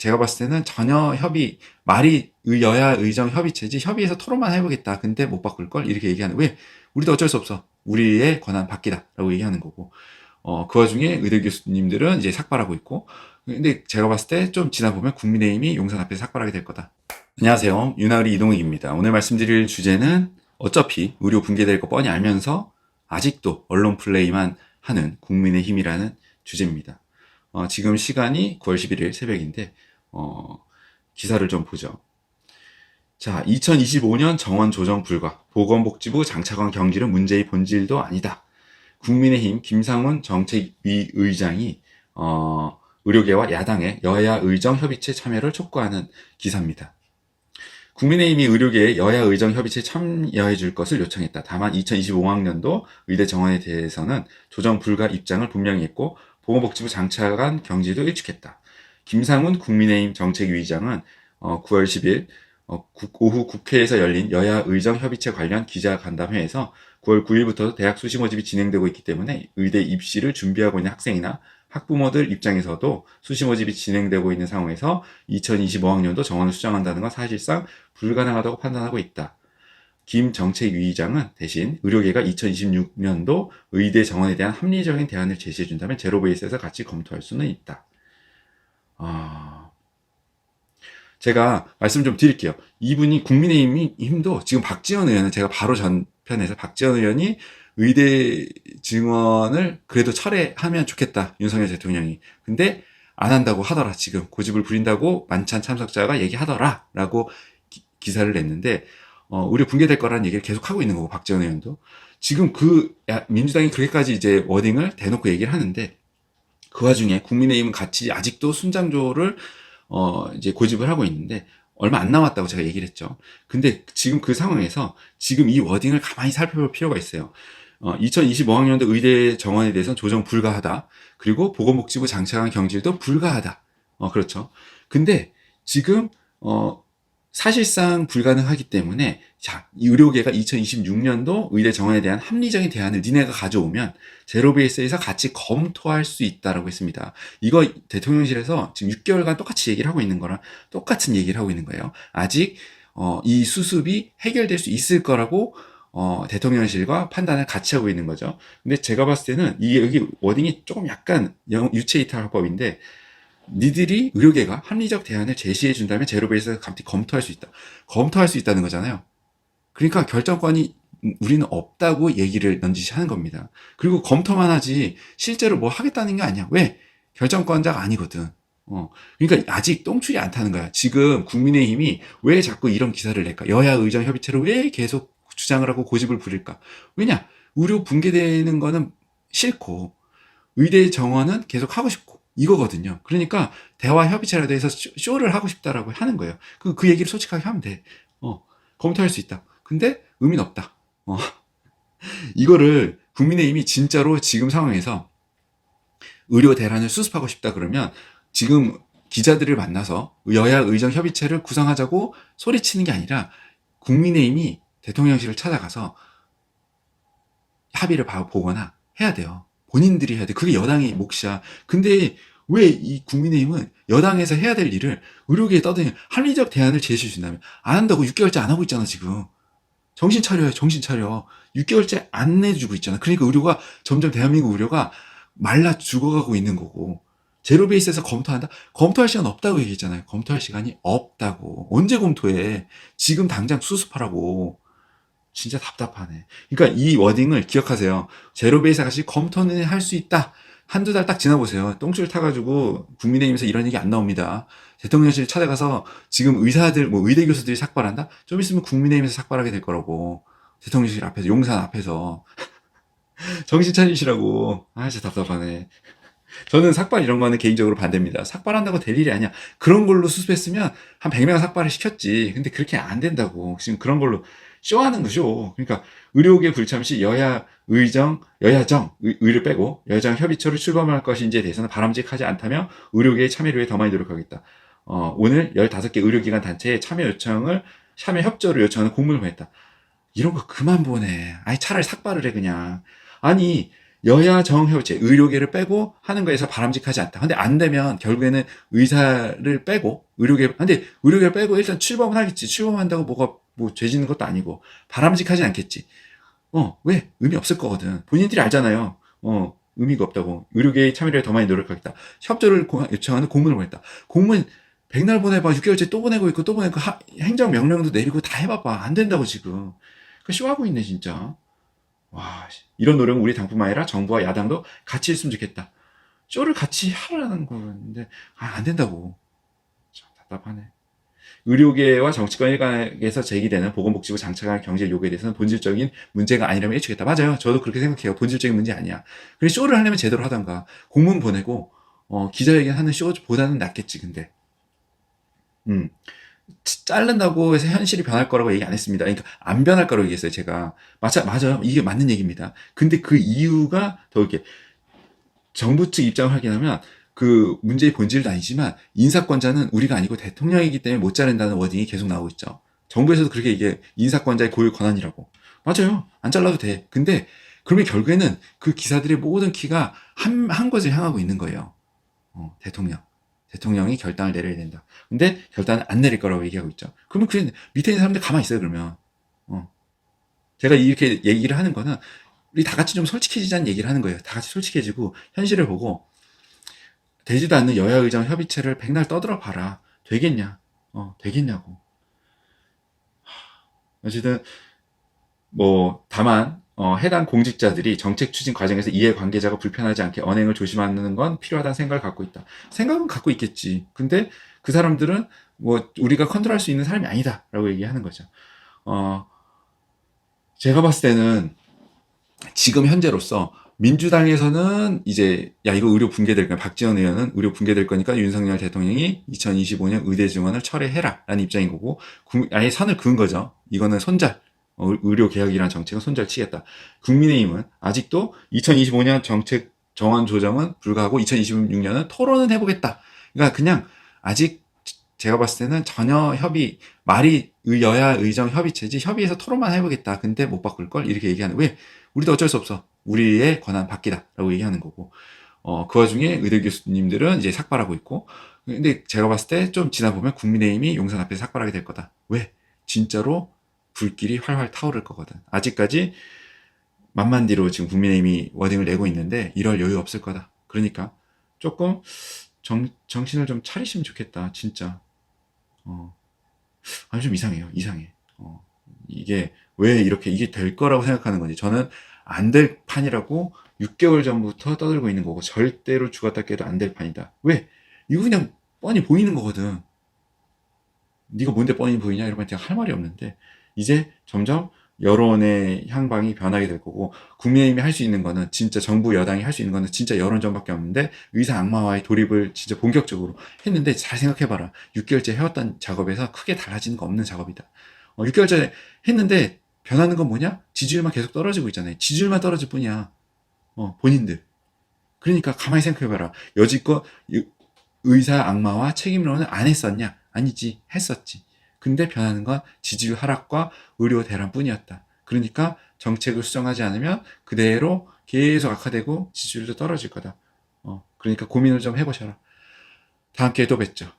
제가 봤을 때는 전혀 말이 여야 의정 협의체지, 협의해서 토론만 해보겠다. 근데 못 바꿀 걸? 이렇게 얘기하는, 왜? 우리도 어쩔 수 없어. 우리의 권한 밖이다. 라고 얘기하는 거고. 그 와중에 의대 교수님들은 이제 삭발하고 있고. 근데 제가 봤을 때 좀 지나 보면 국민의힘이 용산 앞에서 삭발하게 될 거다. 안녕하세요. 윤하리 이동욱입니다. 오늘 말씀드릴 주제는 어차피 의료 붕괴될 거 뻔히 알면서 아직도 언론 플레이만 하는 국민의힘이라는 주제입니다. 지금 시간이 9월 11일 새벽인데, 기사를 좀 보죠. 자, 2025년 정원 조정 불가, 보건복지부 장차관 경질은 문제의 본질도 아니다. 국민의힘 김상훈 정책위 의장이 의료계와 야당의 여야 의정 협의체 참여를 촉구하는 기사입니다. 국민의힘이 의료계에 여야 의정 협의체에 참여해 줄 것을 요청했다. 다만 2025학년도 의대 정원에 대해서는 조정 불가 입장을 분명히 했고 보건복지부 장차관 경질도 일축했다. 김상훈 국민의힘 정책위의장은 9월 10일 오후 국회에서 열린 여야 의정 협의체 관련 기자간담회에서 9월 9일부터 대학 수시 모집이 진행되고 있기 때문에 의대 입시를 준비하고 있는 학생이나 학부모들 입장에서도 수시 모집이 진행되고 있는 상황에서 2025학년도 정원을 수정한다는 건 사실상 불가능하다고 판단하고 있다. 김 정책위의장은 대신 의료계가 2026년도 의대 정원에 대한 합리적인 대안을 제시해준다면 제로베이스에서 같이 검토할 수는 있다. 제가 말씀 좀 드릴게요. 이분이 국민의힘도 지금 박지원 의원은 제가 바로 전편에서 박지원 의원이 의대 증원을 그래도 철회하면 좋겠다. 윤석열 대통령이. 근데 안 한다고 하더라. 지금 고집을 부린다고 만찬 참석자가 얘기하더라. 라고 기사를 냈는데 의료 붕괴될 거라는 얘기를 계속 하고 있는 거고 박지원 의원도. 지금 민주당이 그렇게까지 이제 워딩을 대놓고 얘기를 하는데 그 와중에 국민의힘은 같이 아직도 순장조를 이제 고집을 하고 있는데 얼마 안 남았다고 제가 얘기를 했죠. 근데 지금 그 상황에서 지금 이 워딩을 가만히 살펴볼 필요가 있어요. 2025학년도 의대 정원에 대해서는 조정 불가하다. 그리고 보건복지부 장차관 경질도 불가하다. 그렇죠. 근데 지금 사실상 불가능하기 때문에 자, 의료계가 2026년도 의대 정원에 대한 합리적인 대안을 니네가 가져오면 제로베이스에서 같이 검토할 수 있다라고 했습니다. 이거 대통령실에서 지금 6개월간 똑같이 얘기를 하고 있는 거랑 똑같은 얘기를 하고 있는 거예요. 아직 이 수습이 해결될 수 있을 거라고 대통령실과 판단을 같이 하고 있는 거죠. 근데 제가 봤을 때는 이게 여기 워딩이 조금 약간 유체이탈법인데 니들이 의료계가 합리적 대안을 제시해 준다면 제로베이스에서 같이 검토할 수 있다. 검토할 수 있다는 거잖아요. 그러니까 결정권이 우리는 없다고 얘기를 넌지시 하는 겁니다. 그리고 검토만 하지 실제로 뭐 하겠다는 게 아니야. 왜? 결정권자가 아니거든. 그러니까 아직 똥줄이 안 타는 거야. 지금 국민의힘이 왜 자꾸 이런 기사를 낼까? 여야 의정 협의체를 왜 계속 주장을 하고 고집을 부릴까? 왜냐? 의료 붕괴되는 거는 싫고 의대 정원은 계속 하고 싶고 이거거든요. 그러니까 대화 협의체라도 해서 쇼를 하고 싶다라고 하는 거예요. 그 얘기를 솔직하게 하면 돼. 검토할 수 있다. 근데 의미는 없다. 이거를 국민의힘이 진짜로 지금 상황에서 의료 대란을 수습하고 싶다 그러면 지금 기자들을 만나서 여야 의정 협의체를 구성하자고 소리치는 게 아니라 국민의힘이 대통령실을 찾아가서 합의를 보거나 해야 돼요. 본인들이 해야 돼. 그게 여당의 몫이야. 근데 왜 이 국민의힘은 여당에서 해야 될 일을 의료계에 떠드니 합리적 대안을 제시해 준다면 안 한다고 6개월째 안 하고 있잖아 지금. 정신 차려요. 정신 차려. 6개월째 안 내주고 있잖아. 그러니까 의료가 점점 대한민국 의료가 말라 죽어가고 있는 거고 제로베이스에서 검토한다? 검토할 시간 없다고 얘기했잖아요. 검토할 시간이 없다고. 언제 검토해? 지금 당장 수습하라고. 진짜 답답하네. 그러니까 이 워딩을 기억하세요. 제로베이스 같이 검토는 할 수 있다. 한두 달 딱 지나보세요. 똥줄 타가지고 국민의힘에서 이런 얘기 안 나옵니다. 대통령실 찾아가서 지금 의사들, 의대 교수들이 삭발한다? 좀 있으면 국민의힘에서 삭발하게 될 거라고. 대통령실 앞에서, 용산 앞에서. 정신 차리시라고. 진짜 답답하네. 저는 삭발 이런 거는 개인적으로 반대입니다. 삭발한다고 될 일이 아니야. 그런 걸로 수습했으면 한 100명 삭발을 시켰지. 근데 그렇게 안 된다고. 지금 그런 걸로 쇼하는 거죠. 그러니까 의료계 불참 시 여야정, 의를 빼고 여야정 협의체로 출범할 것인지에 대해서는 바람직하지 않다며 의료계의 참여를 위해 더 많이 노력하겠다. 오늘 15개 의료기관 단체에 참여 협조를 요청하는 공문을 보냈다. 이런 거 그만 보내. 차라리 삭발을 해, 그냥. 아니, 여야 정협의체, 의료계를 빼고 하는 거에서 바람직하지 않다. 근데 안 되면 결국에는 의사를 빼고 근데 의료계를 빼고 일단 출범은 하겠지. 출범한다고 뭐가 뭐 죄지는 것도 아니고 바람직하지 않겠지. 왜? 의미 없을 거거든. 본인들이 알잖아요. 의미가 없다고. 의료계의 참여를 더 많이 노력하겠다. 협조를 요청하는 공문을 보냈다. 공문 백날 보내봐. 6개월째 또 보내고 있고 또 보내고 행정명령도 내리고 다 해봐봐. 안 된다고 지금. 그 쇼하고 있네 진짜. 와, 이런 노력은 우리 당뿐만 아니라 정부와 야당도 같이 했으면 좋겠다. 쇼를 같이 하라는 건데 안 된다고. 참 답답하네. 의료계와 정치권 일각에서 제기되는 보건복지부 장차관 경제 요구에 대해서는 본질적인 문제가 아니라면 해주겠다. 맞아요. 저도 그렇게 생각해요. 본질적인 문제 아니야. 그래 쇼를 하려면 제대로 하던가 공문 보내고 기자회견 하는 쇼보다는 낫겠지. 근데 자른다고 해서 현실이 변할 거라고 얘기 안 했습니다. 그러니까 안 변할 거라고 얘기했어요. 제가 맞아요. 이게 맞는 얘기입니다. 근데 그 이유가 더 이렇게 정부 측 입장을 확인하면 그 문제의 본질도 아니지만 인사권자는 우리가 아니고 대통령이기 때문에 못 자른다는 워딩이 계속 나오고 있죠. 정부에서도 그렇게 이게 인사권자의 고유 권한이라고. 맞아요. 안 잘라도 돼. 근데 그러면 결국에는 그 기사들의 모든 키가 한 곳을 향하고 있는 거예요. 대통령. 대통령이 결단을 내려야 된다. 근데 결단을 안 내릴 거라고 얘기하고 있죠. 그러면 그 밑에 있는 사람들 가만히 있어요, 그러면. 제가 이렇게 얘기를 하는 거는 우리 다 같이 좀 솔직해지자는 얘기를 하는 거예요. 다 같이 솔직해지고 현실을 보고 되지도 않는 여야 의정 협의체를 백날 떠들어 봐라. 되겠냐? 되겠냐고. 어쨌든 다만 해당 공직자들이 정책 추진 과정에서 이해관계자가 불편하지 않게 언행을 조심하는 건 필요하다는 생각을 갖고 있다. 생각은 갖고 있겠지. 근데 그 사람들은 우리가 컨트롤할 수 있는 사람이 아니다라고 얘기하는 거죠. 제가 봤을 때는 지금 현재로서 민주당에서는 이제 이거 의료 붕괴될 거야. 박지원 의원은 의료 붕괴될 거니까 윤석열 대통령이 2025년 의대 증원을 철회해라 라는 입장인 거고 아예 선을 그은 거죠. 이거는 손절. 의료 개혁이라는 정책은 손절 치겠다. 국민의힘은 아직도 2025년 정책 정원 조정은 불가하고 2026년은 토론은 해보겠다. 그러니까 그냥 아직 제가 봤을 때는 전혀 말이 여야 의정 협의체지 협의해서 토론만 해보겠다. 근데 못 바꿀 걸 이렇게 얘기하는. 왜? 우리도 어쩔 수 없어. 우리의 권한 바뀌다라고 얘기하는 거고. 그 와중에 의대 교수님들은 이제 삭발하고 있고. 근데 제가 봤을 때 좀 지나 보면 국민의힘이 용산 앞에서 삭발하게 될 거다. 왜? 진짜로 불길이 활활 타오를 거거든. 아직까지 만만디로 지금 국민의힘이 워딩을 내고 있는데 이럴 여유 없을 거다. 그러니까 조금 정신을 좀 차리시면 좋겠다. 진짜. 아니 좀 이상해요. 이상해. 이게 왜 이게 될 거라고 생각하는 건지. 저는 안 될 판이라고 6개월 전부터 떠들고 있는 거고 절대로 죽었다 깨도 안 될 판이다. 왜? 이거 그냥 뻔히 보이는 거거든. 네가 뭔데 뻔히 보이냐 이러면 제가 할 말이 없는데 이제 점점 여론의 향방이 변하게 될 거고 국민의힘이 할 수 있는 거는 진짜 정부 여당이 할 수 있는 거는 진짜 여론전밖에 없는데 의사 악마와의 돌입을 진짜 본격적으로 했는데 잘 생각해봐라. 6개월째 해왔던 작업에서 크게 달라지는 거 없는 작업이다. 6개월째 했는데 변하는 건 뭐냐? 지지율만 계속 떨어지고 있잖아요. 지지율만 떨어질 뿐이야. 본인들. 그러니까 가만히 생각해봐라. 여지껏 의사 악마와 책임론을 안 했었냐? 아니지. 했었지. 근데 변하는 건 지지율 하락과 의료 대란 뿐이었다. 그러니까 정책을 수정하지 않으면 그대로 계속 악화되고 지지율도 떨어질 거다. 그러니까 고민을 좀 해보셔라. 다음 기회에 또 뵙죠.